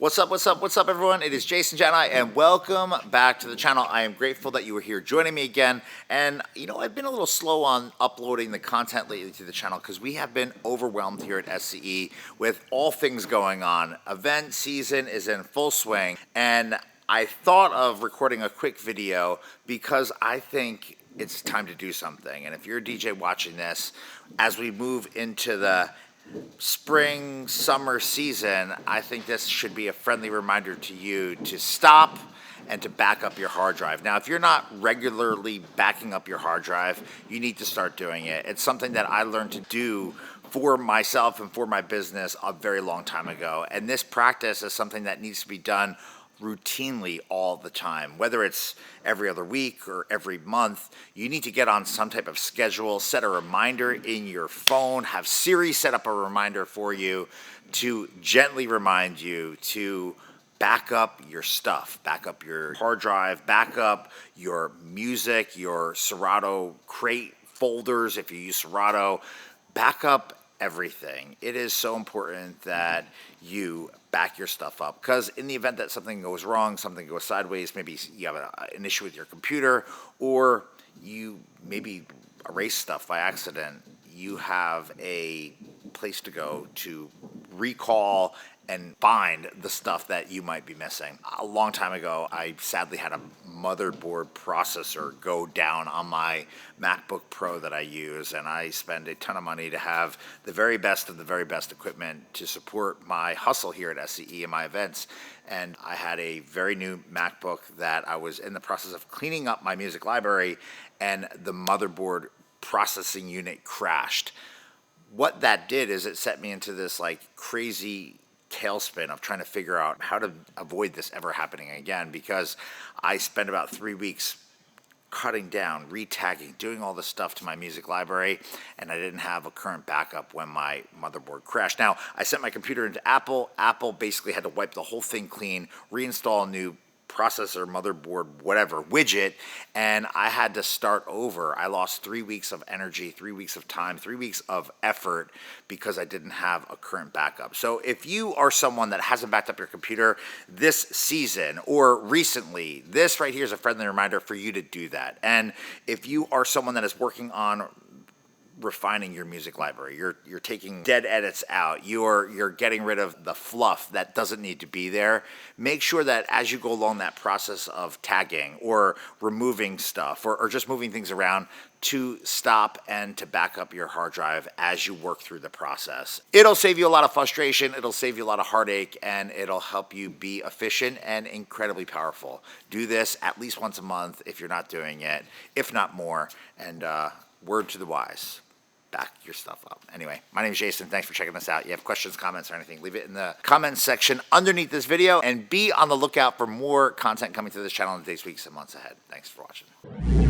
What's up, everyone? It is Jason Jani, and welcome back to the channel. I am grateful that you are here joining me again. And, I've been a little slow on uploading the content lately to the channel because we have been overwhelmed here at SCE with all things going on. Event season is in full swing, and I thought of recording a quick video because I think it's time to do something. And if you're a DJ watching this, as we move into the spring, summer season, I think this should be a friendly reminder to you to stop and to back up your hard drive. Now, if you're not regularly backing up your hard drive, you need to start doing it. It's something that I learned to do for myself and for my business a very long time ago. And this practice is something that needs to be done routinely all the time. Whether it's every other week or every month, you need to get on some type of schedule, set a reminder in your phone, have Siri set up a reminder for you to gently remind you to back up your stuff, back up your hard drive, back up your music, your Serato crate folders if you use Serato, back up everything. It is so important that you back your stuff up, because in the event that something goes wrong, something goes sideways, maybe you have an issue with your computer, or you maybe erase stuff by accident, you have a place to go to recall and find the stuff that you might be missing. A long time ago, I sadly had a motherboard processor go down on my MacBook Pro that I use, and I spend a ton of money to have the very best of the very best equipment to support my hustle here at SCE and my events. And I had a very new MacBook that I was in the process of cleaning up my music library, and the motherboard processing unit crashed. What that did is it set me into this crazy tailspin of trying to figure out how to avoid this ever happening again, because I spent about 3 weeks cutting down, retagging, doing all this stuff to my music library, and I didn't have a current backup when my motherboard crashed. Now, I sent my computer into Apple. Apple basically had to wipe the whole thing clean, reinstall a new processor, motherboard, whatever, widget, and I had to start over. I lost 3 weeks of energy, 3 weeks of time, 3 weeks of effort because I didn't have a current backup. So if you are someone that hasn't backed up your computer this season or recently, this right here is a friendly reminder for you to do that. And if you are someone that is working on refining your music library, you're taking dead edits out, you're getting rid of the fluff that doesn't need to be there, make sure that as you go along that process of tagging or removing stuff or just moving things around, to stop and to back up your hard drive as you work through the process. It'll save you a lot of frustration, it'll save you a lot of heartache, and it'll help you be efficient and incredibly powerful. Do this at least once a month if you're not doing it, if not more, and word to the wise, back your stuff up. Anyway, my name is Jason. Thanks for checking this out. You have questions, comments, or anything, leave it in the comments section underneath this video, and be on the lookout for more content coming to this channel in the days, weeks, and months ahead. Thanks for watching.